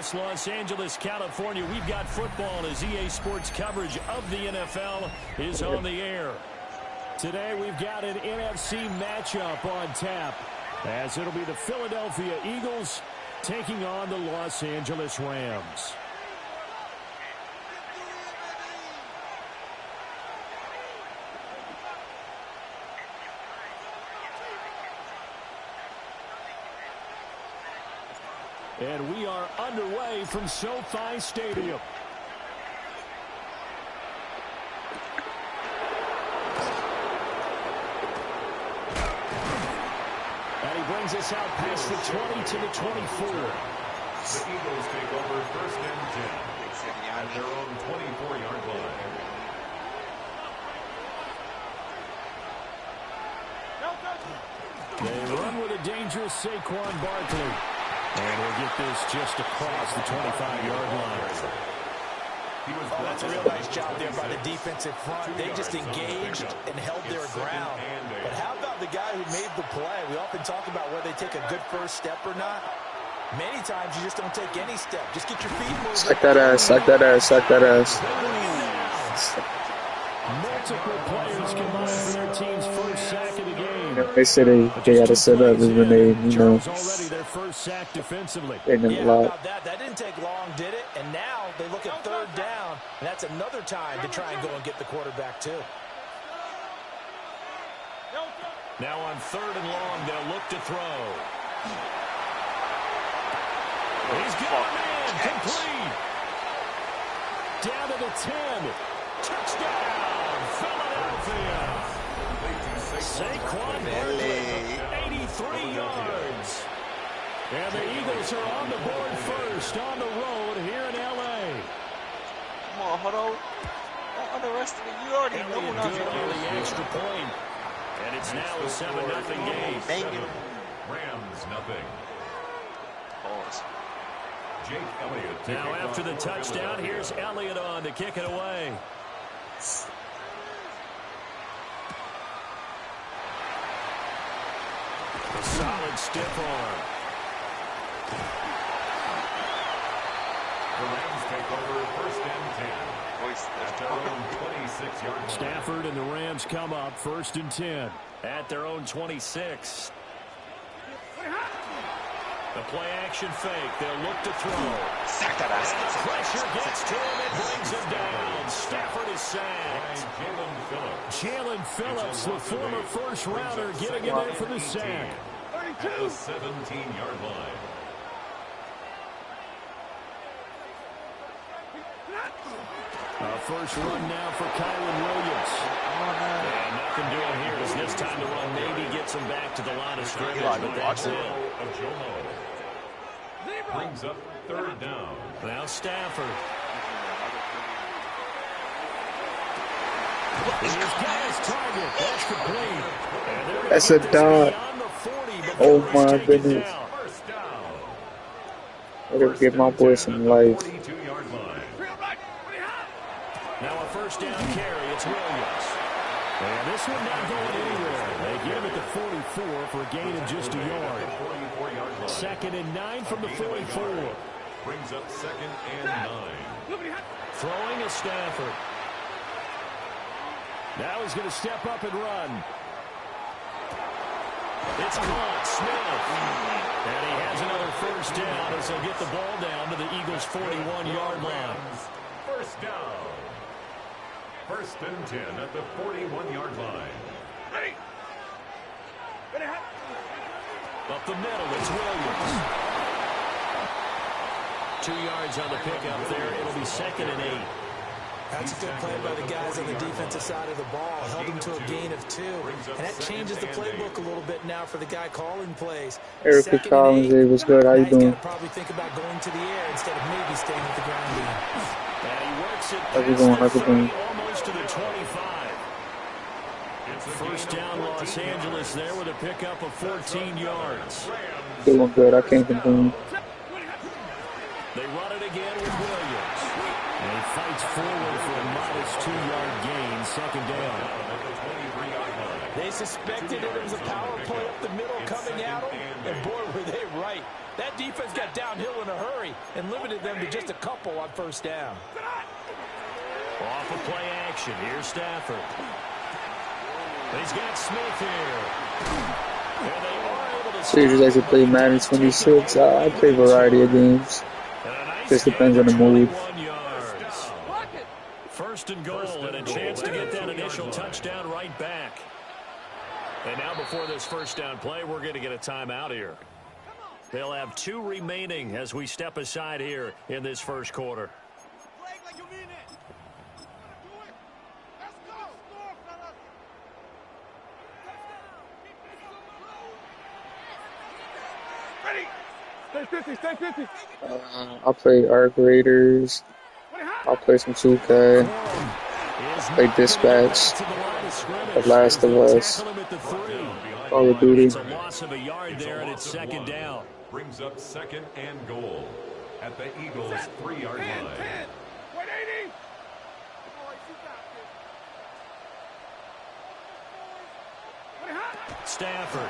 across Los Angeles, California, we've got football as EA Sports coverage of the NFL is on the air. Today we've got an NFC matchup on tap, as it'll be the Philadelphia Eagles taking on the Los Angeles Rams. And we are underway from SoFi Stadium. And he brings us out past the 20 to the 24. The Eagles take over first and 10 at their own 24-yard line. They run with a dangerous Saquon Barkley. And he'll get this just across the 25-yard line. That's a real nice job there by the defensive front. They just engaged and held their ground. But how about the guy who made the play? We often talk about whether they take a good first step or not. Many times you just don't take any step. Just get your feet moving. Sack that ass, sack that ass, sack that ass. Multiple players combined for their team's first sack of the game. They said they had to set up is when they, already their first sack defensively. They didn't block. That didn't take long, did it? And now they look at third down, and that's another time to try and go and get the quarterback too. Now on third and long, they'll look to throw. He's got a man, complete. Down to the 10. Touchdown, Philadelphia. Saquon Barkley, 83 yards. And the Eagles are on the board first on the road here in L.A. Come on, Huddle. Don't underestimate. You already know we're not going to lose the extra point. And it's now a 7-0 game. Thank you. Rams, nothing. Pause. Jake Elliott. Now after the touchdown, here's Elliott on to kick it away. A solid stiff arm. The Rams take over first and 10. At their own 26-yard line. Stafford and the Rams come up first and 10 at their own 26. The play action fake. They'll look to throw. Sack that ass. Pressure gets to him and brings him down. Stafford is sacked. Jalen Phillips, the former first rounder, getting in there for the sack. At the 17-yard line. A first run now for Kylan Williams. And nothing doing here as this time to run maybe gets him back to the line of scrimmage, but that's it. Brings up third down. Now Stafford. He's got his target. That's complete. That's a dot. Oh my goodness. I gotta give my boy some life. Now a first down carry. It's Williams. And this one not going anywhere. They give it to 44 for a gain of just a yard. 2nd and 9 from the 44. Brings up 2nd and 9. Throwing is Stafford. Now he's going to step up and run. It's caught. Smith. And he has another first down as he'll get the ball down to the Eagles' 41-yard line. First down. First and 10 at the 41-yard line. Ready. Up the middle, it's Williams. 2 yards on the pickup there. It'll be 2nd and 8. That's a good play by the guys on the defensive side of the ball. Held him to a gain of 2. And that changes the playbook a little bit now for the guy calling plays. Erica Collins, hey, what's good? How you doing? Probably think about going to the air instead of maybe staying at the ground game. And he works it how's it going? How's it going? Almost to the 25. First down, Los Angeles there with a pickup of 14 yards. Doing good. I can't complain. They run it again with Williams. And he fights forward for a modest 2-yard gain, 2nd down. They suspected it was a power play up the middle coming at them, and boy, were they right. That defense got downhill in a hurry and limited them to just a couple on first down. Off of play action. Here's Stafford. He's got Smith here. And they are able to So you just actually play Madden 26. I play a variety of games. Just depends on the mood. First and goal, and a chance to get that initial touchdown right back. And now before this first down play, we're going to get a timeout here. They'll have 2 remaining as we step aside here in this first quarter. I'll play Arc Raiders. I'll play some 2K. I'll play Dispatch. The Last of Us. Call of Duty. It's a loss of a yard there, and it's second down. Brings up second and goal at the Eagles' 3-yard line. Stafford.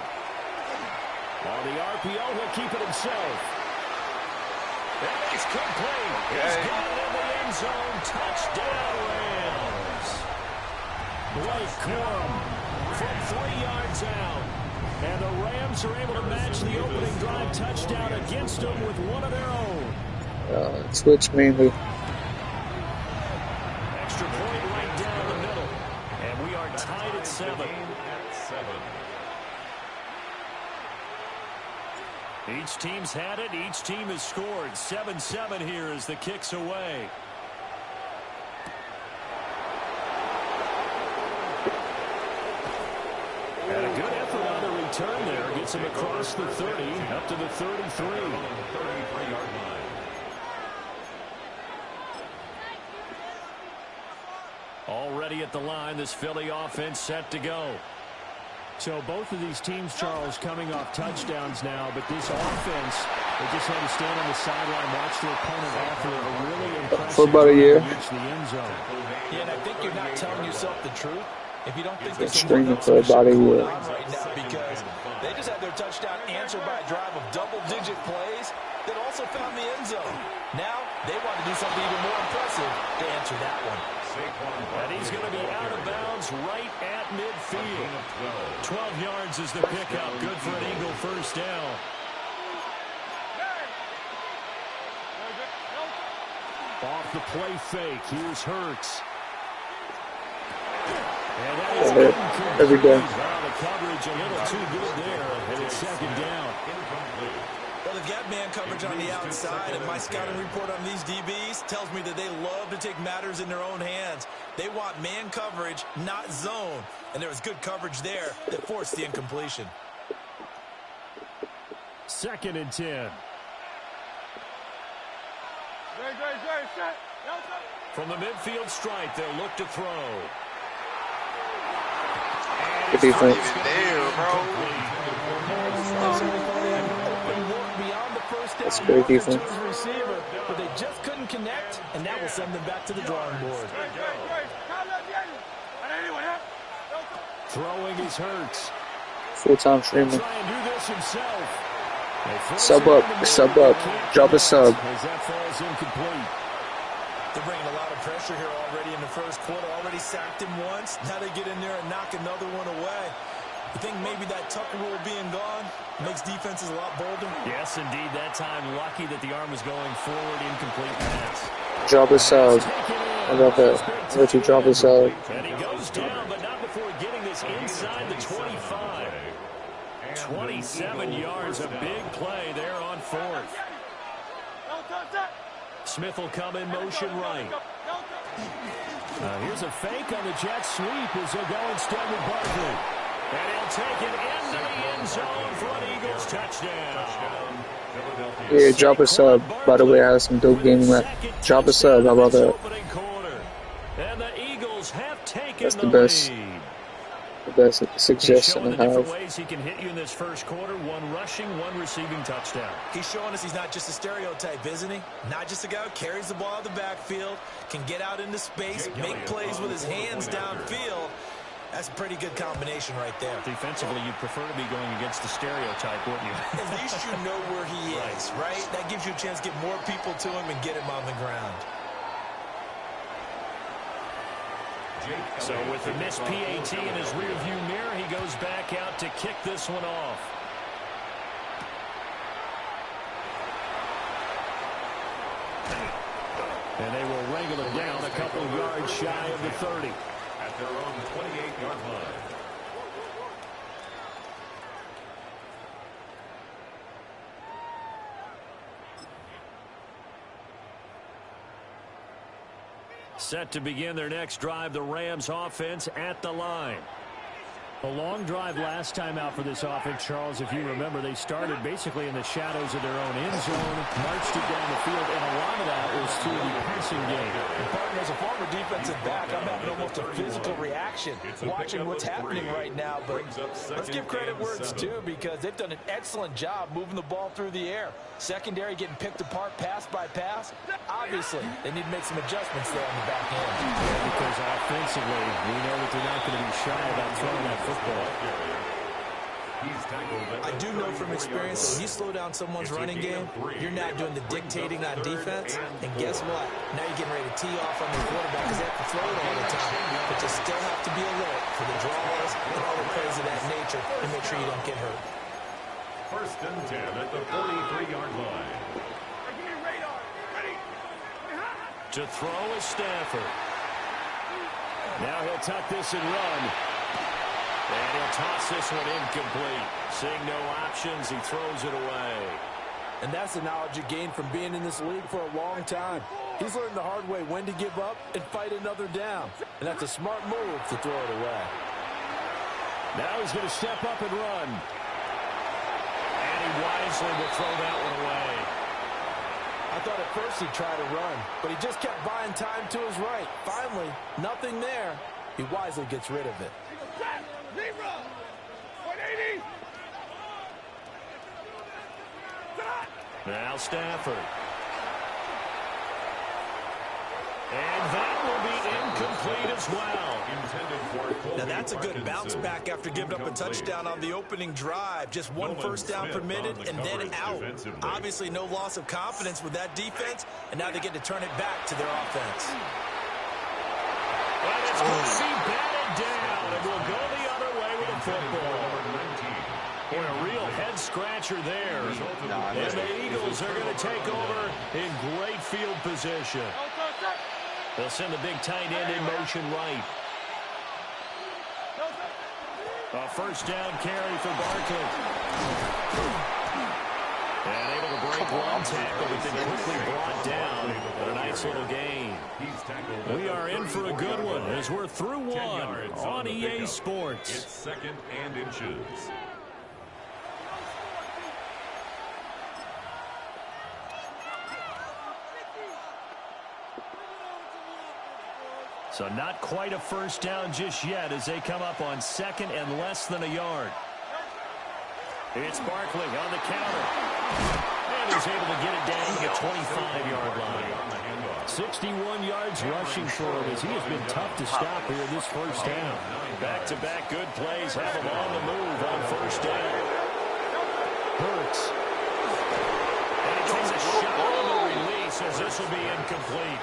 On the RPO, he'll keep it himself. And it's complete. He's got it in the end zone. Touchdown, Rams. Blake Corum from 3 yards out. And the Rams are able to match the opening drive touchdown against them with one of their own. Switch mainly. Extra point right down the middle. And we are tied at 7. Each team's had it. Each team has scored. 7-7 here as the kick's away. And a good effort on the return there. Gets him across the 30, up to the 33. Already at the line, this Philly offense set to go. So both of these teams, Charles, coming off touchdowns now, but this offense, they just had to stand on the sideline, watch their opponent offer a really impressive for about a year. Reach the end zone. Yeah, and I think you're not telling yourself the truth if you don't think there's Streaming for about a year right now, because they just had their touchdown answered by a drive of double-digit plays that also found the end zone. Now they want to do something even more impressive to answer that one. And he's going to be out of bounds right at midfield. 12 yards is the pickup. Good for an Eagle first down. Off the play fake. Here's Hurts. And that is incomplete. Every day. Well, the coverage a little too good there, and it's second down. Well, they've got man coverage on the outside, and my scouting report on these DBs tells me that they love to take matters in their own hands. They want man coverage, not zone. And there was good coverage there that forced the incompletion. Second and 10. From the midfield stripe, they'll look to throw. Good defense. That's great defense. Receiver, but they just couldn't connect, and that will send them back to the drawing board. Throwing his Hurts. Full-time streaming. Try and do this himself. Sub up, drop a sub. As that falls incomplete. They're bringing a lot of pressure here already in the first quarter. Already sacked him once. Now they get in there and knock another one away. You think maybe that Tucker rule being gone makes defenses a lot bolder? Yes, indeed. That time, lucky that the arm was going forward. Incomplete pass. Drop a sub. How about that? Let you drop a sub. And he goes down, but not before getting this inside the 25. 27 yards, a big play there on fourth. Smith will come in motion right. Here's a fake on the jet sweep as they'll go instead with Barkley. And he'll take it into the end zone for an Eagles touchdown. Yeah, drop a sub. By the way, I have some dope gaming left. Drop a sub. How about that? And the Eagles have taken That's the best. lead. The best suggestion He's I showing the have. different ways he can hit you in this first quarter. One rushing, one receiving touchdown. He's showing us he's not just a stereotype, isn't he? Not just a guy who carries the ball out of the backfield, can get out into space, make plays with his hands downfield. That's a pretty good combination right there. Defensively, you'd prefer to be going against the stereotype, wouldn't you? At least you know where he is, right? That gives you a chance to get more people to him and get him on the ground. So with the missed PAT in his rearview mirror, he goes back out to kick this one off. And they will wrangle it down a couple of yards shy of the 30. At their own 28-yard line. Set to begin their next drive, the Rams offense at the line. A long drive last time out for this offense, Charles. If you remember, they started basically in the shadows of their own end zone, marched it down the field, and a lot of that was through the passing game. And as a former defensive back, I'm having almost a physical reaction watching what's happening right now. But let's give credit where it's due, because they've done an excellent job moving the ball through the air. Secondary getting picked apart pass by pass. Obviously, they need to make some adjustments there on the back end. Yeah, because offensively, we know that they're not going to be shy about throwing that football. I do know from experience that when you slow down someone's running game, you're not doing the dictating on defense. And guess what? Now you're getting ready to tee off on your quarterback because they have to throw it all the time. But you still have to be alert for the draws and other plays of that nature to make sure you don't get hurt. 1st and 10 at the 43-yard line. To throw is Stafford. Now he'll tuck this and run. And he'll toss this one incomplete. Seeing no options, he throws it away. And that's the knowledge you gain from being in this league for a long time. He's learned the hard way when to give up and fight another down. And that's a smart move to throw it away. Now he's going to step up and run. And he wisely will throw that one away. I thought at first he'd try to run, but he just kept buying time to his right. Finally, nothing there. He wisely gets rid of it. Now Stafford. And that will be incomplete as well. Now that's a good bounce back after giving up a touchdown on the opening drive. Just one first down permitted and then out. Obviously no loss of confidence with that defense, and now they get to turn it back to their offense. And it's going to be batted down, and we'll go the other way with the football. Boy, a real head-scratcher there. And the Eagles are going to take over in great field position. They'll send the big tight end in motion right. A first down carry for Barkley. And able to break one tackle, but then quickly brought down. But a nice little gain. We are in for a good one as we're through one on EA Sports. It's 2nd and inches. So not quite a first down just yet as they come up on 2nd and less than a yard. It's Barkley on the counter. And he's able to get it down to the 25-yard line. 61 yards rushing for him as he has been tough to stop here this first down. Back-to-back good plays have him on the move on first down. Hurts. And he takes a shot on the release as this will be incomplete.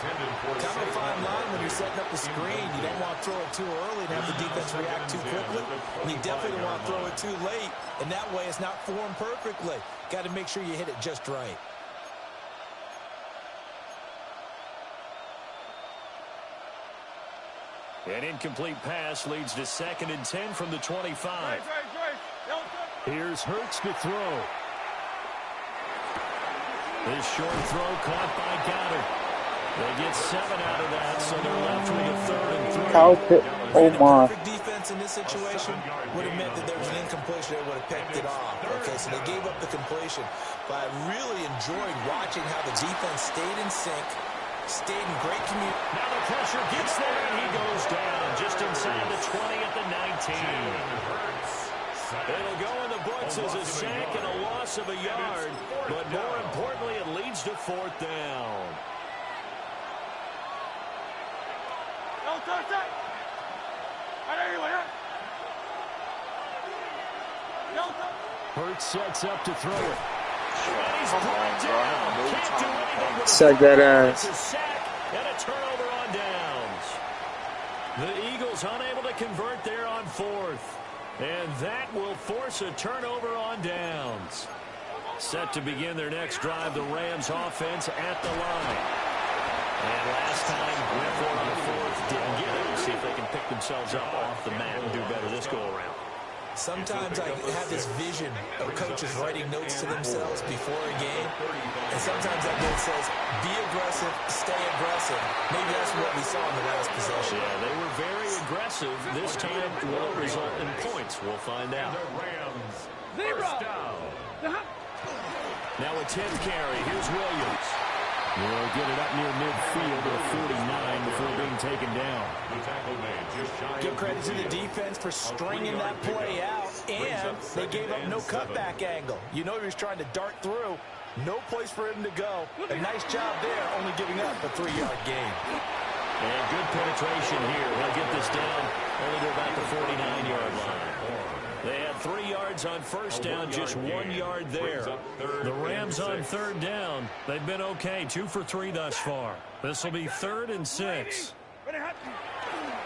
Kind of a fine line when you're setting up a screen. You don't want to throw it too early and have the defense react too quickly. And you definitely don't want to throw it too late. And that way it's not formed perfectly. Got to make sure you hit it just right. An incomplete pass leads to 2nd and 10 from the 25. Here's Hurts to throw. This short throw caught by Goddard. They get 7 out of that, so they're left with a 3rd and 3. Kyle Pitt. Oh my. Perfect defense in this situation would have meant that there was an incompletion. They would have picked it off. Okay, so they gave up the completion. But I really enjoyed watching how the defense stayed in sync, stayed in great communication. Now the pressure gets there, and he goes down just inside the 20 at the 19. It'll go in the books as a sack and a loss of a yard, but more importantly, it leads to 4th down. Hurts sets up to throw it. And he's brought down. Can't do anything with Sack that It's ass. a sack and a turnover on downs. The Eagles unable to convert there on fourth. And that will force a turnover on downs. Set to begin their next drive, the Rams offense at the line. And last time, went for it on fourth, didn't get it. See if they can pick themselves up off the mat and do better this go-around. Sometimes I have this vision of coaches writing notes to themselves before a game, and sometimes that note says, be aggressive, stay aggressive. Maybe that's what we saw in the last possession. Yeah, they were very aggressive. This time will result in points. We'll find out. Now a 10th carry. Here's Williams. Will get it up near midfield to 49 before being taken down. Give credit to the defense for stringing that play out, and they gave up no cutback angle. You know he was trying to dart through. No place for him to go. A nice job there, only giving up a 3-yard gain. And good penetration here. They'll get this down only to about the 49-yard line. They had 3 yards on first down, just 1 yard there. The Rams on third down. They've been okay, 2 for 3 thus far. This will be 3rd and 6.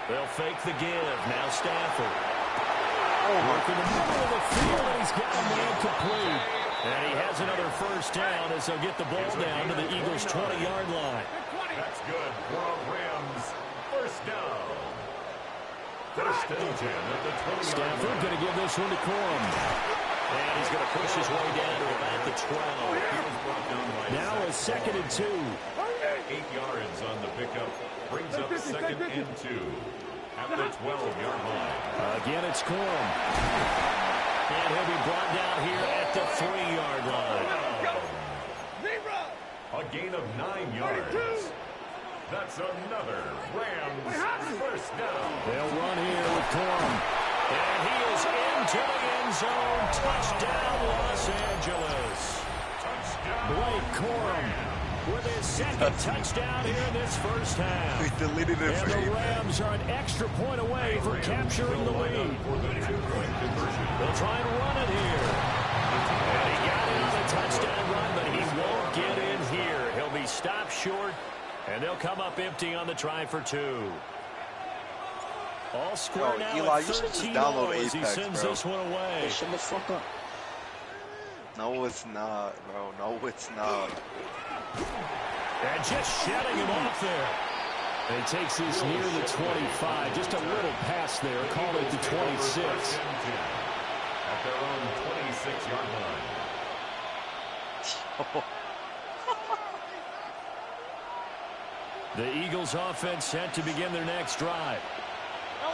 They'll fake the give. Now Stafford. Work in the middle of the field, and he's got a man complete. And he has another first down as they'll get the ball down to the Eagles' 20-yard line. That's good for Rams. First down. First and 10 at the 20-yard Stafford going to give this one to Corum. And he's going to push his way down to about the 12. Now a 2nd and 2. 8 yards on the pickup. Brings up 2nd and 2 at the 12-yard line. Again, it's Corum. And he'll be brought down here at the 3-yard line. A gain of 9 yards. That's another Rams first down. They'll run here with Corum. And he is into the end zone. Touchdown, Los Angeles. Touchdown. Blake Corum with his 2nd touchdown here in this first half. We deleted it And for the you. Rams are an extra point away from capturing the lead. For the 2-point conversion. They'll try and run it here. And he got in on the touchdown run, but he won't get in here. He'll be stopped short, and they'll come up empty on the try for 2. All square now Eli, at you should just 13 download as he Apex, sends bro. this one away. Shut the fuck up. No, it's not, bro. No, it's not. And just shutting him off there. And he takes this near the 25. Just a little pass there. Call it the 26. At their own 26-yard line. The Eagles offense set to begin their next drive.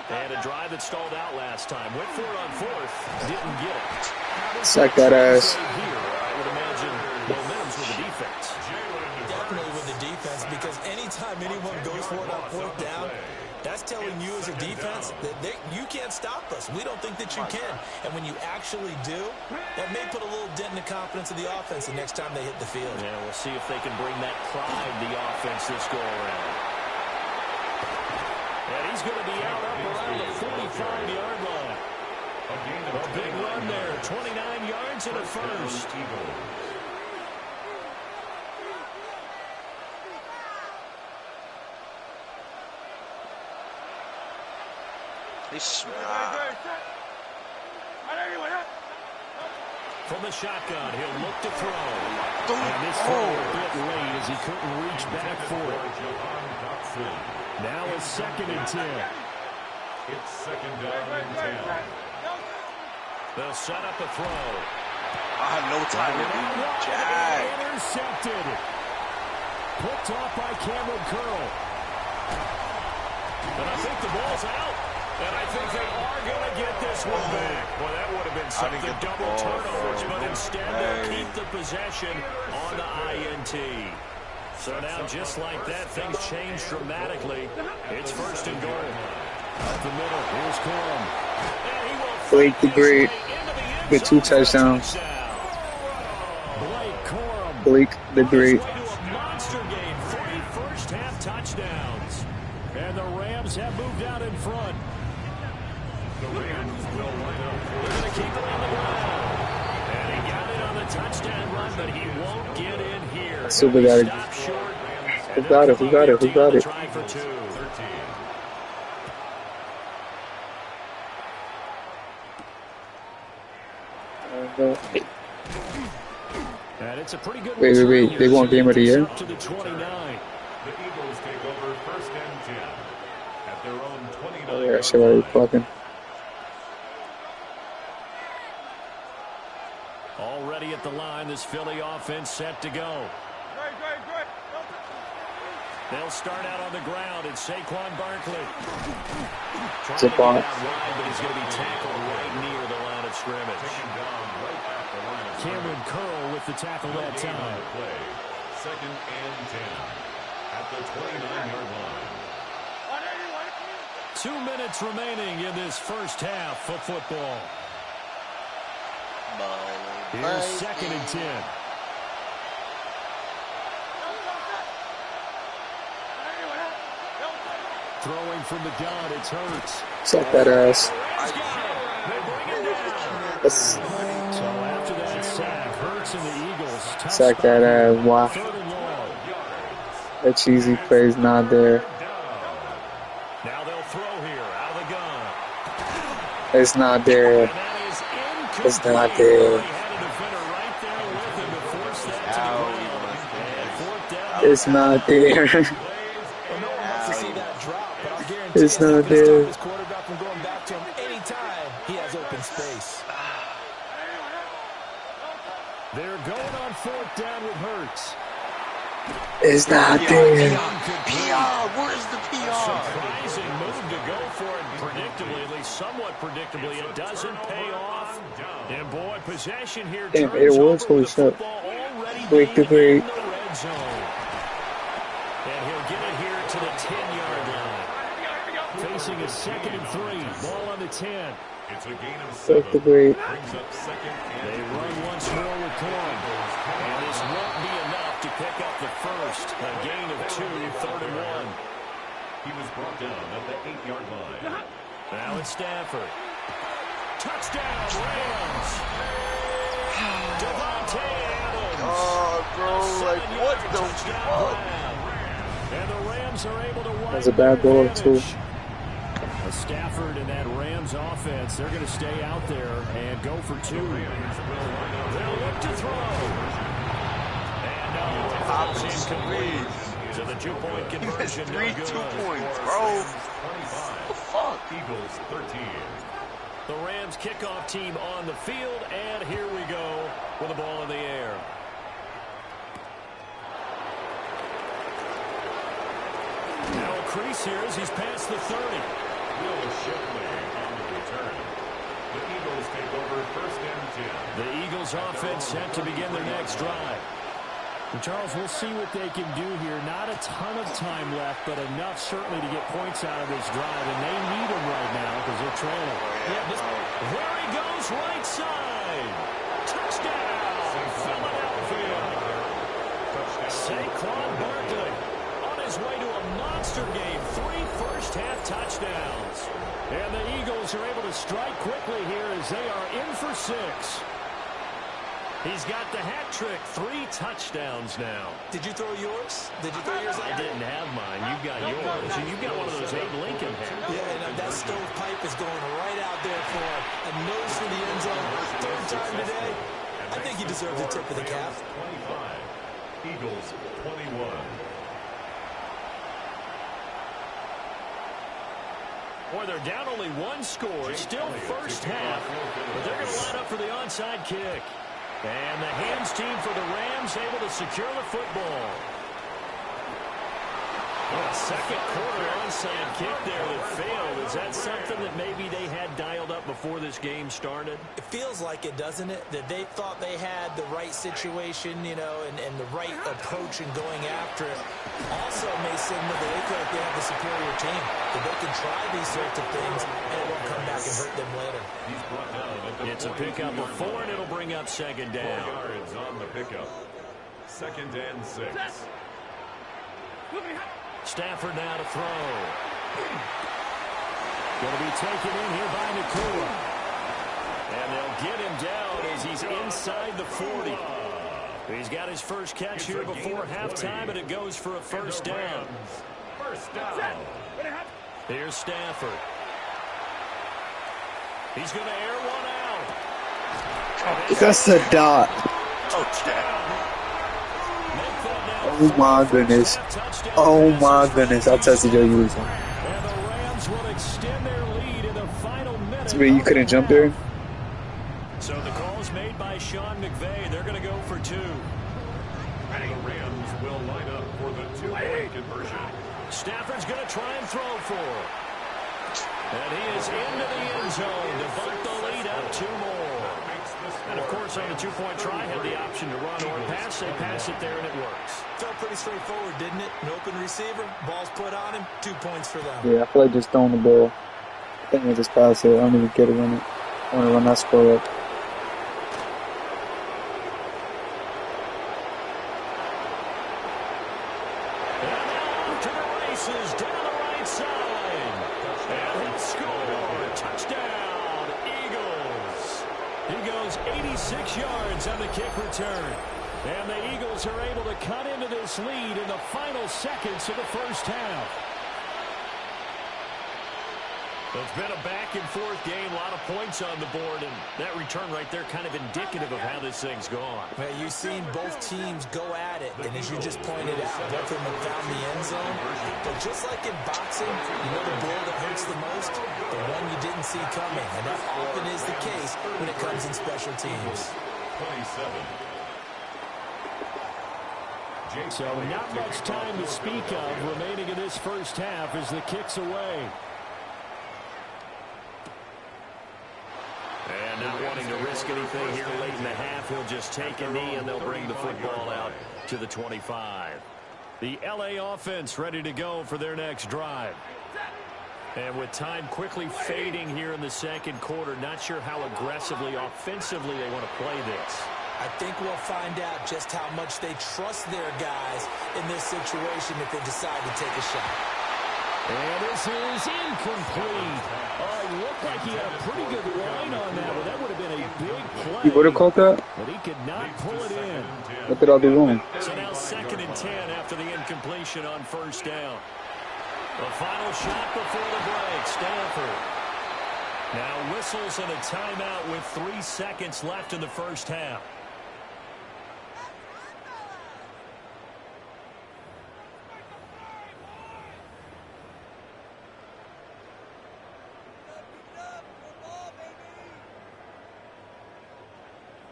And a drive that stalled out last time. Went for it on fourth. Didn't get it. Sack that ass. Here, I would imagine momentum's with the defense. Definitely with the defense, because anytime anyone goes for it on 4th down, that's telling you as a defense that you can't stop us. We don't think that you can. And when you actually do, that may put a little dent in the confidence of the offense the next time they hit the field. Yeah, we'll see if they can bring that pride to the offense this go-around. And he's going to be out up around the 45-yard line. A big run there, 29 yards and a first. From the shotgun, he'll look to throw. And this throw a bit late as he couldn't reach back for it. Now a 2nd and 10. It's 2nd down and 10. They'll set up a throw. I have no time to be jacked. Intercepted. Picked off by Cameron Curl. And I think the ball's out. And I think they are going to get this one back. Well, that would have been something. Double turnovers, but instead they'll keep the possession on the INT. So now, just like that, things change dramatically. It's 1st and goal. Up the middle, here's Corum. Blake the Great with 2 touchdowns. Blake Corum. Blake the Great. A monster game, 3 first-half touchdowns. And the Rams have moved out in front. Rams will line up. They're going to keep it on the ground. And he got it on the touchdown run, but he won't get in here. Super got it. Stop short. Who got it? Who got it? Who got it? Try for 2. 13. And it's a pretty good Wait. They won game of the year? to the 29. The Eagles take over 1st and 10 at their own 29. Oh, yeah, shit, already fucking. Already at the line, this Philly offense set to go. They'll start out on the ground, and Saquon Barkley. It's a bomb. But he's going to be tackled right near the line of scrimmage. Cameron Curl with the tackle that time. 2nd and 10 at the 29-yard line. 2 minutes remaining in this first half of football. Here's 2nd and 10. Throwing from the gun, it's Hurts. Suck that ass. So after that sack, Hurts and the Eagles Sack that ass. Wow. 3rd and long. That cheesy play's not there. Now they'll throw here out of the gun. It's not there. And that is incomplete. It's not there. He had a defender right there with him to force that to the ground. And 4th down. It's not there. Well, no one wants to see that drop, but I'll guarantee It's not not going to there. stop his quarterback from going back to him anytime he has open space. They're going on 4th down with Hurts. It's not there. PR, where's the PR? Surprising move to go for it predictably, at least somewhat predictably. It doesn't pay off. And boy, possession here Damn, turns it was. over Holy with the shit. football already Break the being in break. the red zone. And he'll get it here to the 10-yard line. Facing a 2nd and 3. Ball on the 10. It's a gain of Break 7. the break. Brings up 2nd and They run once more with Cohen. And this won't be enough to pick up the first. A gain of 2, 3rd and 1. he was brought down at the 8-yard line. Now it's Stafford. Touchdown, Rams. Devontae Adams. Oh, bro, like, what the fuck? And the Rams are able to wipe That's a bad ball, too. Stafford and that Rams offense, they're going to stay out there and go for 2. They'll look to throw. And no, it's incomplete. So the 2-point conversion. 3 no good. 2 points, bro. What the fuck? Eagles 13. The Rams kickoff team on the field, and here we go with the ball in the air. Now a crease here as he's past the 30. Will Shipley on the return. The Eagles take over 1st and 10. The Eagles offense set to begin their next drive. And Charles, we'll see what they can do here. Not a ton of time left, but enough certainly to get points out of this drive. And they need them right now because they're trailing. There he goes, right side. Touchdown, Philadelphia. Saquon Barkley on his way to a monster game. 3 first-half touchdowns. And the Eagles are able to strike quickly here as they are in for 6. He's got the hat trick, 3 touchdowns now. Did you throw yours? Did you throw yours? I didn't have mine. You've got yours. And you've got one of those Abe Lincoln hats. Yeah, and that stovepipe is going right out there for a nose for the end zone. 3rd time today. I think he deserves a tip of the cap. 25. Eagles 21. Boy, they're down only 1 score. Still first half. But they're going to line up for the onside kick. And the hands team for the Rams able to secure the football. Well, second quarter onside kick there that failed. Is that something that maybe they had dialed up before this game started? It feels like it, doesn't it? That they thought they had the right situation, you know, and the right approach in going after it. Also may signal that they feel like they have the superior team. That they can try these sorts of things and it won't come back and hurt them later. He's brought down at the It's a pickup of 4, and it'll bring up 2nd 4 down. yards on the pickup. 2nd and 6. Stafford now to throw. Going to be taken in here by Nakua. And they'll get him down as he's inside the 40. He's got his first catch here before halftime, and it goes for a first down. First down. Here's Stafford. He's going to air one out. That's a dot. Oh my goodness. Oh my goodness. I tested your user. And the Rams will extend their lead in the final minute. So you couldn't jump there? So the call's made by Sean McVay. They're going to go for two. And the Rams will line up for the two-point conversion. Stafford's going to try and throw for it. And he is into the end zone to bunt the lead up two more. And, of course, on the two-point try, had the option to run or pass. They pass it there, and it works. Felt pretty straightforward, didn't it? An open receiver, ball's put on him, 2 points for them. Yeah, I feel like just throwing the ball. I think I just pass it. I don't even get it in it. I want to run that score up. To the races, down the right side. And he'll score. Touchdown, Eagles. He goes 86 yards on the kick return. And the Eagles are able to cut into this lead in the final seconds of the first half. It's been a back-and-forth game, a lot of points on the board, and that return right there kind of indicative of how this thing's gone. Well, you've seen both teams go at it, and as you just pointed out, both of them have found the end zone. But just like in boxing, you know the blow that hurts the most? The one you didn't see coming, and that often is the case when it comes in special teams. 27. So not much time to speak of remaining in this first half as the kick's away. And not wanting to risk anything here late in the half, he'll just take a knee and they'll bring the football out to the 25. The LA offense ready to go for their next drive. And with time quickly fading here in the second quarter, not sure how aggressively, offensively they want to play this. I think we'll find out just how much they trust their guys in this situation if they decide to take a shot. And this is incomplete. It looked like he had a pretty good line on that, but that would have been a big play. You would have caught that? But he could not pull it in. What did I do wrong? So now 2nd and 10 after the incompletion on first down. The final shot before the break, Stafford. Now whistles and a timeout with 3 seconds left in the first half.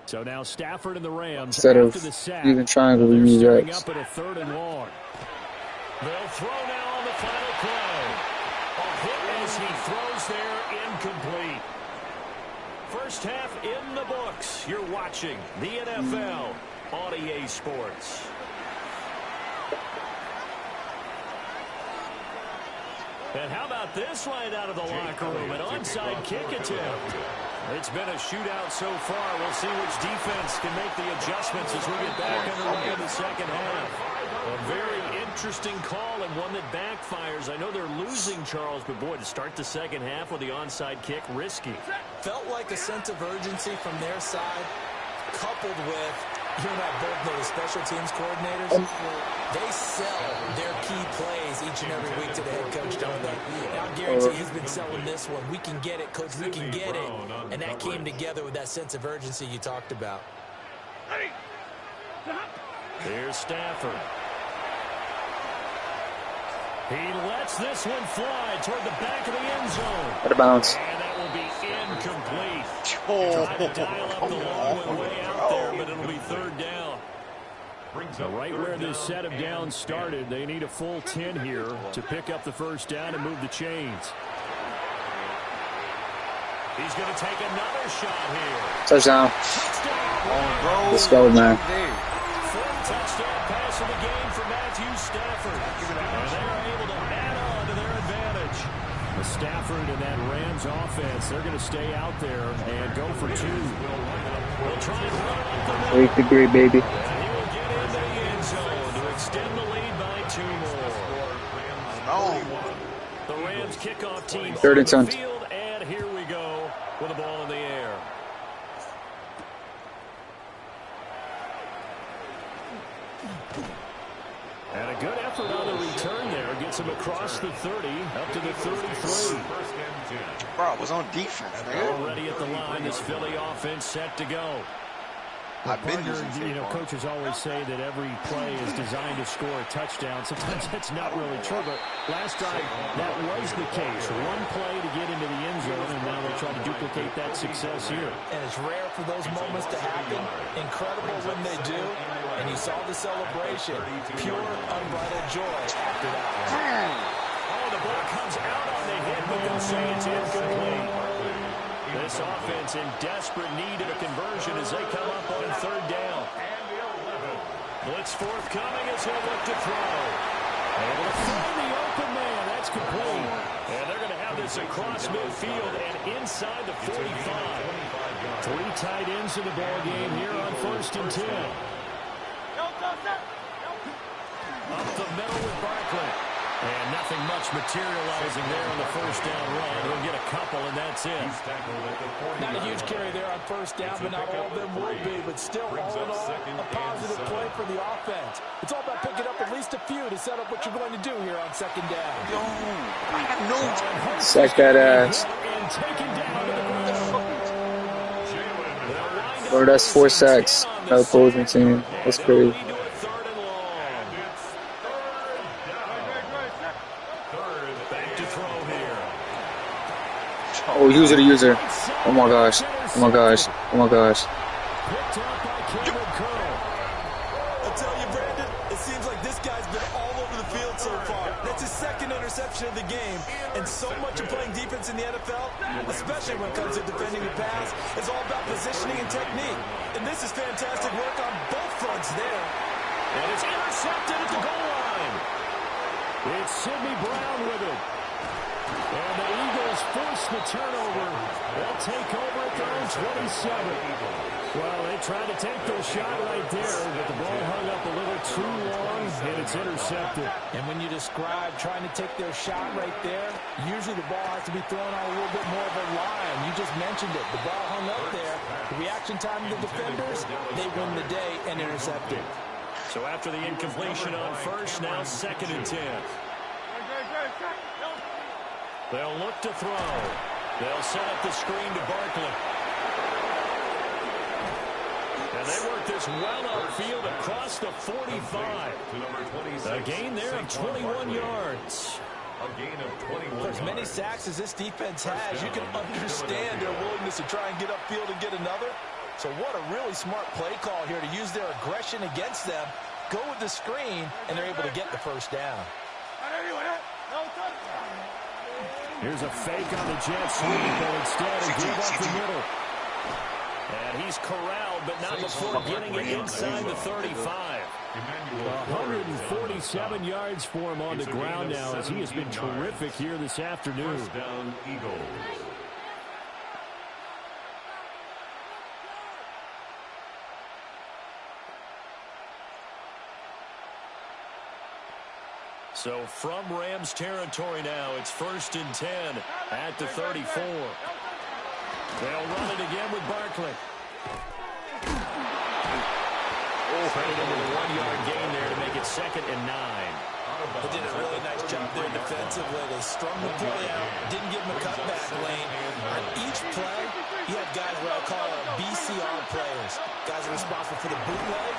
So now Stafford and the Rams Instead of after the sack, using triangle, we they're use starting X. up at a 3rd and long. They'll throw now on the final play. A hit as he throws there, incomplete. First half in the books. You're watching the NFL on EA Sports. And how about this right out of the locker room? An onside kick attempt. It's been a shootout so far. We'll see which defense can make the adjustments as we get back underway in the second half. A very interesting call and one that backfires. I know they're losing, Charles, but boy, to start the second half with the onside kick, risky. Felt like a sense of urgency from their side, coupled with, you and I both know the special teams coordinators, they sell their key plays each and every week to the head coach, don't they? And I guarantee he's been selling this one. We can get it, coach, we can get it. And that came together with that sense of urgency you talked about. Here's Stafford. He lets this one fly toward the back of the end zone. Out of bounds. And that will be incomplete. Tried to dial up the long one way out there, but it'll be 3rd down. Right where this set of downs started, they need a full 10 here to pick up the first down and move the chains. He's going to take another shot here. Touchdown. Touchdown. Let's go, man. 4th touchdown pass of the game for Matthew Stafford. And they're able to add on to their advantage. The Stafford and that Rams offense, they're going to stay out there and go for 2. They'll try and run up the middle. 8th degree, baby. And he will get into the end zone to extend the lead by 2 more. The Rams kickoff team Third on and the 10. field, and here we go with the ball in the air. And a good effort on the return there. Gets him across the 30, up to the 33. Bro, I was on defense, man. Already at the line, this Philly offense set to go. I've been Partner, using coaches always say that every play is designed to score a touchdown. Sometimes that's not really true, but last time that was the case. One play to get into the end zone, and now they try to duplicate that success here. And it's rare for those moments to happen. Incredible when they do. And you saw the celebration. Pure, unbridled joy after that. Oh, the ball comes out on the hit, but they'll say it's incomplete. This offense in desperate need of a conversion as they come up on third down. Blitz forthcoming as he'll look to throw. Able to find the open man. That's complete. And they're going to have this across midfield and inside the 45. 3 tight ends in the ball game here on 1st and 10. Up the middle with Barkley. And nothing much materializing there on the first down run. He'll get a couple, and that's it. Not a huge carry there on first down, but not all of them will be. But still, all in all, a positive play for the offense. It's all about picking up at least a few to set up what you're going to do here on 2nd down. Sack that ass. Bro, that's 4 sacks. That opposing team. That's crazy. Oh, user to user. Oh my gosh. Oh my gosh. Oh my gosh. I'll tell you, Brandon, it seems like this guy's been all over the field so far. That's his 2nd interception of the game. And so much of playing defense in the NFL, especially when it comes to defending the pass, is all about positioning and technique. And this is fantastic work on both fronts there. And it's intercepted at the goal line. It's Sidney Brown with it. And the Eagles force the turnover. They'll take over at their own 27. Well, they tried to take their shot right there, but the ball hung up a little too long, and it's intercepted. And when you describe trying to take their shot right there, usually the ball has to be thrown on a little bit more of a line. You just mentioned it. The ball hung up there. The reaction time of the defenders, they win the day and intercept it. So after the incompletion on first, now 2nd and 10. They'll look to throw. They'll set up the screen to Barkley. And they work this well upfield across the 45. A gain there of 21 yards. A gain of 21 For as many sacks as this defense has, you can understand their willingness to try and get upfield and get another. So what a really smart play call here to use their aggression against them, go with the screen, and they're able to get the first down. Here's a fake on the jet sweep, but instead he gave up the middle. And he's corralled, but not before getting it inside the 35. 147 yards for him on the ground now, as he has been terrific here this afternoon. First down, Eagles. So from Rams territory now, it's 1st and 10 at the 34. They'll run it again with Barkley. Traded into the 1-yard gain there to make it 2nd and 9. They did a really nice job there defensively. They strung the play out, didn't give him a cutback lane. On each play, you had guys what I call BCR players. Guys are responsible for the bootleg.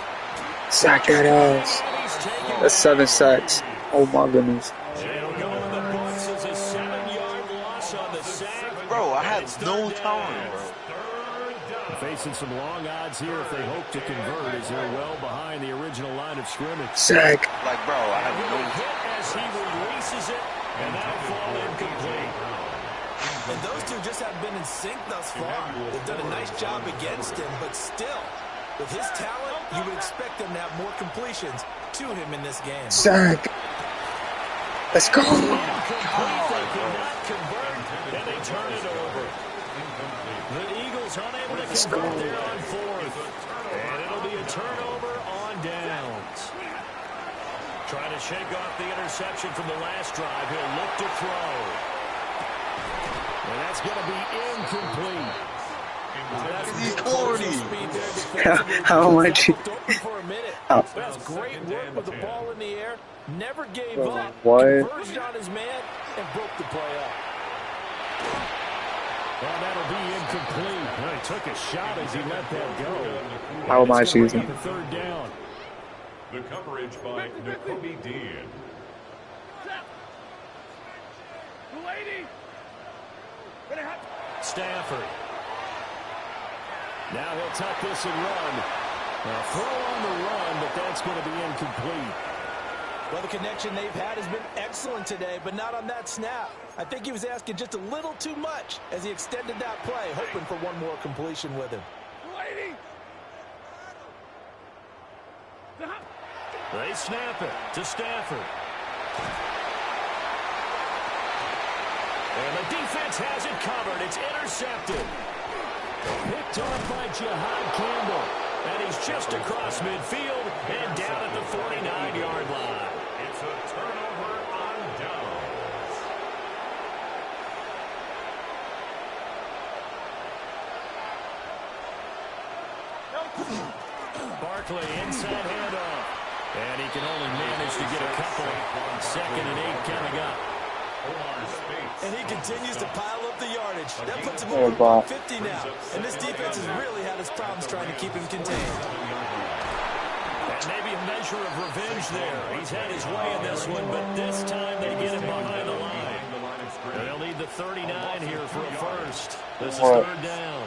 Sack that ass. That's 7 sacks. Oh my goodness. It'll go in the books as a 7-yard loss on the sack. Bro, I had no time, bro. Facing some long odds here if they hope to convert, as they're well behind the original line of scrimmage. Sack. Like, bro, I have no Hit as he releases it, and that'll fall incomplete. And those two just haven't been in sync thus far. They've done a nice job against him, but still, with his talent, you would expect them to have more completions to him in this game. Sack. Let's go. They cannot convert, and they turn it over. The Eagles unable to convert there on 4th. And it'll be a turnover on downs. Trying to shake off the interception from the last drive. He'll look to throw. And that's going to be incomplete. He's corny. How much? That's great work with the ball in the air. Never gave up. What? Converged on his man and broke the play up. Well, that'll be incomplete. Well, he took a shot as he let that go. How am I choosing? The third down. The coverage by Nakobe Dean. Stafford. Now he'll tuck this and run. Now throw on the run, but that's going to be incomplete. Well, the connection they've had has been excellent today, but not on that snap. I think he was asking just a little too much as he extended that play, hoping for one more completion with him. They snap it to Stafford. And the defense has it covered. It's intercepted. Picked off by Jihad Campbell. And he's just across midfield and down at the 49-yard line. It's a turnover on downs. Barkley inside handoff. And he can only manage to get a couple. 2nd and 8 coming up. And he continues to pile up the yardage. That puts him over about 50 now. And this defense has really had its problems trying to keep him contained. And maybe a measure of revenge there. He's had his way in this one, but this time they get him behind the line. They'll need the 39 here for a first. This is third down.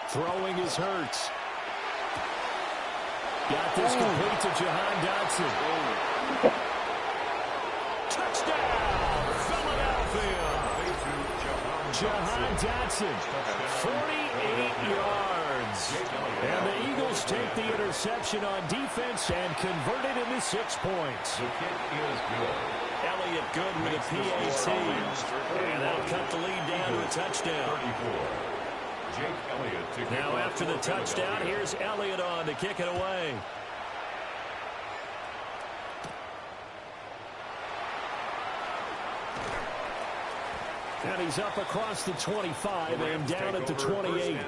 Throwing is Hurts. Got this complete to Jahan Dotson. Touchdown, Philadelphia. Jahan Dotson, 48 yards. And the Eagles take the interception on defense and convert it into 6 points. Elliott good with a PAT. And that'll cut the lead down to a touchdown. Now after the touchdown, here's Elliott on to kick it away. And he's up across the 25 and down at the 28.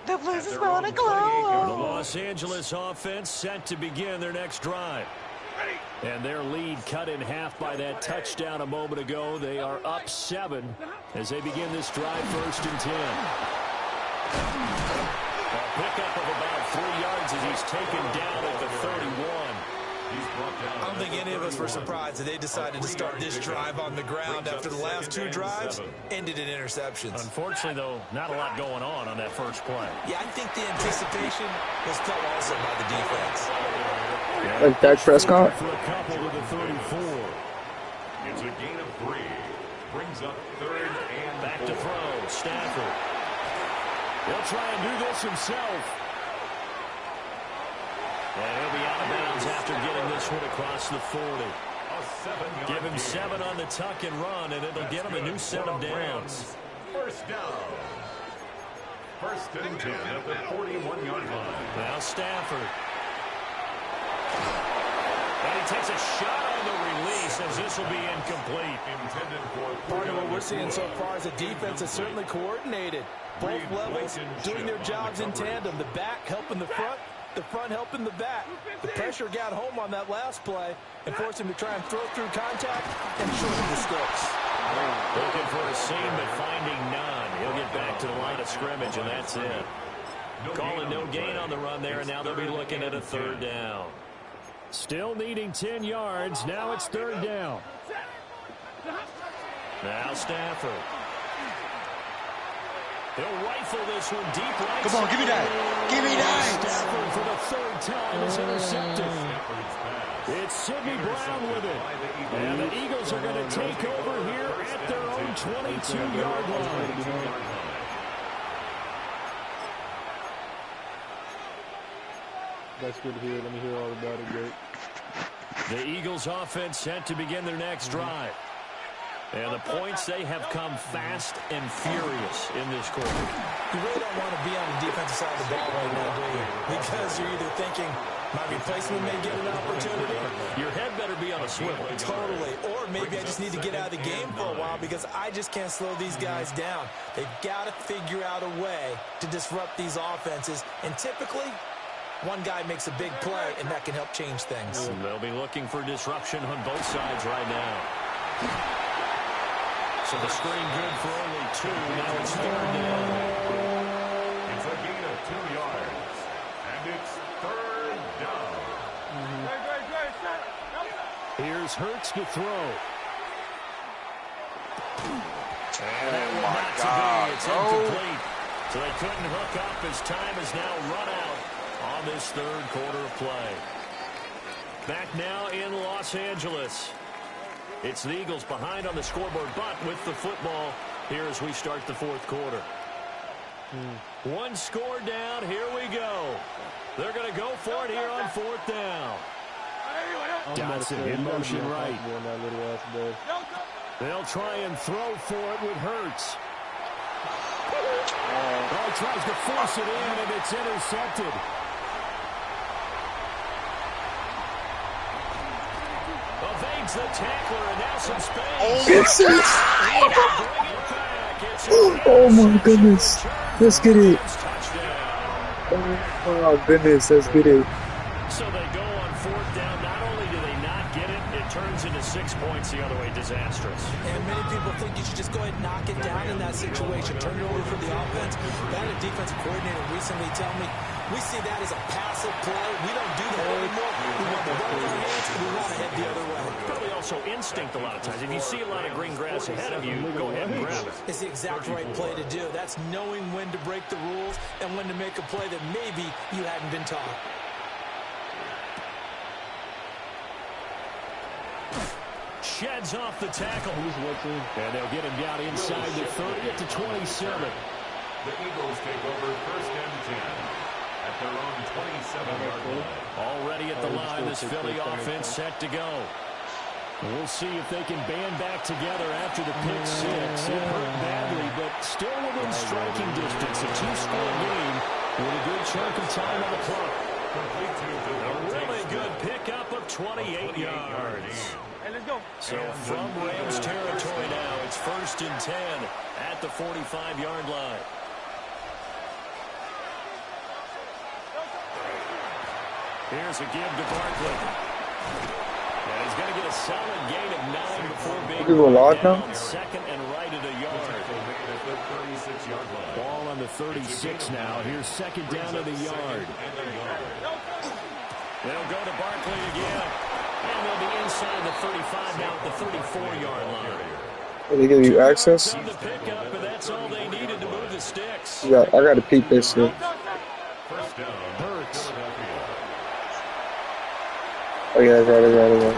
The place is going to glow. The Los Angeles offense set to begin their next drive. And their lead cut in half by that touchdown a moment ago. They are up 7 as they begin this drive 1st and 10. A pickup of about 3 yards as he's taken down at the 31. I don't think any of us were surprised that they decided to start this drive on the ground after the last 2 drives ended in interceptions. Unfortunately, though, not a lot going on that first play. Yeah, I think the anticipation was felt also by the defense. Like Dak Prescott? For a couple to the 34. It's a gain of 3. Brings up 3rd and back to throw. Stafford. He'll try and do this himself. And he'll be out of bounds after getting this one across the 40. Give him 7 on the tuck and run, and it'll get him a new set of downs. First down. 1st and 10 at the 41-yard line. Now Stafford. And he takes a shot on the release as this will be incomplete. Part of what we're seeing so far is the defense is certainly coordinated. Both levels doing their jobs in tandem. The back helping the front helping the back. The pressure got home on that last play and forced him to try and throw through contact and shorten the sticks. Looking for a seam, but finding none. He'll get back to the line of scrimmage, and that's it. Calling no gain on the run there, and now they'll be looking at a 3rd down. Still needing 10 yards. Now it's 3rd down. Now Stafford. He'll rifle this one deep right. Come on, give me that. Give me that. Stafford for the 3rd time is intercepted. It's Sidney Brown with it. And the Eagles are going to take over here at their own 22-yard line. That's good to hear. Let me hear all about it, Jake. The Eagles offense set to begin their next drive. And the points, they have come fast and furious in this quarter. You really don't want to be on the defensive side of the ball right now, do you? Because you're either thinking, my replacement may get an opportunity. Your head better be on a swivel. Totally. Or maybe I just need to get out of the game for a while because I just can't slow these guys down. They've got to figure out a way to disrupt these offenses. And typically, one guy makes a big play, and that can help change things. And they'll be looking for disruption on both sides right now. So the screen good for only 2. Now it's 3rd down. It's a gain of 2 yards. And it's 3rd down. Here's Hurts to throw. Oh, my God, It's bro. incomplete. So they couldn't hook up as time is now run out on this 3rd quarter of play. Back now in Los Angeles. It's the Eagles behind on the scoreboard, but with the football here as we start the 4th quarter. 1 score down. Here we go. They're going to go for it here on 4th down. Johnson in motion right. They'll try and throw for it with Hurts. Oh, he tries to force it in, and it's intercepted. Evades the tackler, and now some space. Oh my goodness. Let's get it. Oh my goodness, let's get it. So they go on 4th down. Not only do they not get it, it turns into 6 points the other way. Disastrous. And many people think you should just go ahead and knock it down in that situation. Turn it over for the offense. I had a defensive coordinator recently tell me, we see that as a passive play. We don't do that anymore. We want the ball in our hands, and we want to head the other way. Probably also instinct a lot of times. If you see a lot of green grass ahead of you, go ahead and grab it. It's the exact right play to do. That's knowing when to break the rules and when to make a play that maybe you hadn't been taught. Sheds off the tackle. And they'll get him down inside the 30 to 27. The Eagles take over 1st and 10 at their own 27-yard line. Already at the line, this Philly offense set to go. We'll see if they can band back together after the pick 6. It hurt badly, but still within striking distance. A 2-score game with a good chunk of time on the clock. A really good pickup of 28 yards. So from Rams territory now, it's 1st and 10 at the 45-yard line. Here's a give to Barkley. And he's going to get a solid gain of 9 before being brought down 2nd and right at a yard. Ball on the 36 now. Here's 2nd down at a yard. They'll go to Barkley again. And they'll be inside the 35 now at the 34-yard line. Did they give you access? The pickup, but that's all they needed to move the sticks. Yeah, I got to peep this shit. Hurts. Oh yeah, right. And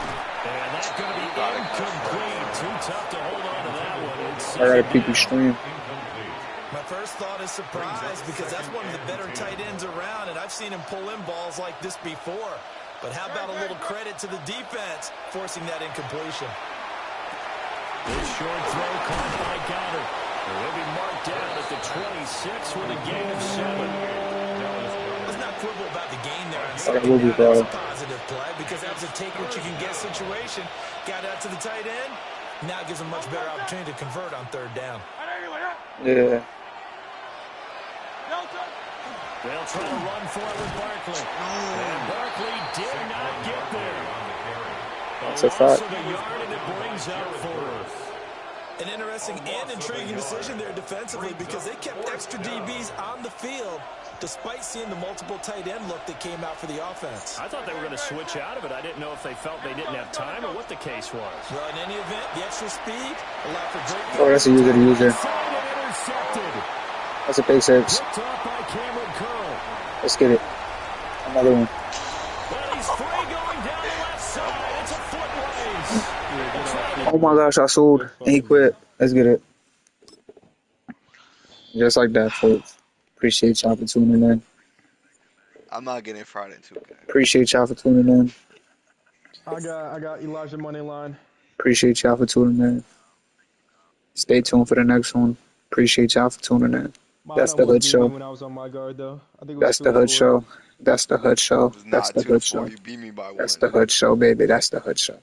that's going to be incomplete. Too tough to hold on to that one. I got to peep the stream. My first thought is surprise because that's one of the better tight ends around, and I've seen him pull in balls like this before. But how about a little credit to the defense forcing that incompletion? This short throw caught by Goddard. He'll be marked down at the 26 with a gain of 7. Let's not quibble about the gain there. That will be That was a positive play because that was a take what you can get situation. Got out to the tight end. Now it gives him much better opportunity to convert on 3rd down. Yeah. They'll try to run for it with Barkley. And Barkley did not get there. That's a fact. The yard, and it brings up 4th. An interesting and intriguing decision there defensively because they kept extra DBs on the field despite seeing the multiple tight end look that came out for the offense. I thought they were going to switch out of it. I didn't know if they felt they didn't have time or what the case was. Well, in any event, the extra speed allowed for great... Oh, that's a user to user. Intercepted. That's a big 6. Picked off by Cameron Curl. Let's get it. Another one. Well, he's free going down the left side. It's a foot race. Oh my gosh, I sold and he quit. Let's get it. Just like that, folks. Appreciate y'all for tuning in. I'm not getting Friday 2K. Appreciate y'all for tuning in. I got Elijah money line. Appreciate y'all for tuning in. Stay tuned for the next one. Appreciate y'all for tuning in. Mine That's the almost Hood beat me Show. when I was on my guard, though. I think it was That's 2 the to Hood 4. Show. That's the Hood It Show. was That's not the 2 to Hood 4. Show. You beat me by 1. That's the Hood Show, baby. That's the Hood Show.